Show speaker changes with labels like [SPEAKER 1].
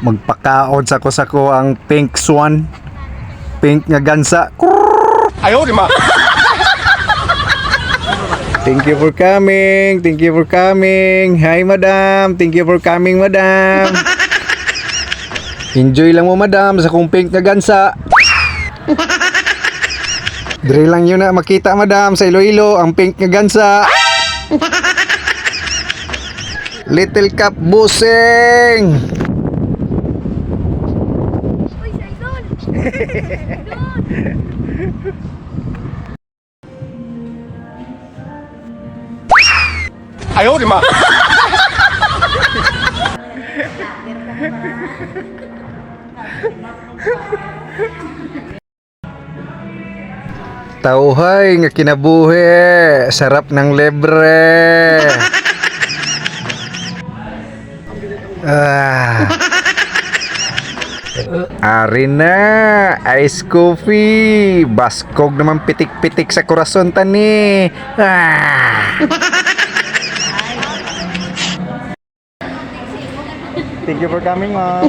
[SPEAKER 1] Magpakaon sa ko ang pink swan. Pink nga gansa.
[SPEAKER 2] Ayaw, di ma.
[SPEAKER 1] Thank you for coming. Thank you for coming. Hi, madam. Thank you for coming, madam. Enjoy lang mo, madam, sa kong pink nga gansa. Dire lang yun na makita, madam, sa Iloilo, ang pink nga gansa. Little Cup Busing.
[SPEAKER 3] Uy, sa idol!
[SPEAKER 2] Ayaw, di ma.
[SPEAKER 1] Tauhay nga kinabuhi. Sarap ng libre. Ari na, ice coffee. Baskog naman pitik-pitik sa korason tani. Thank you for coming, ma'am.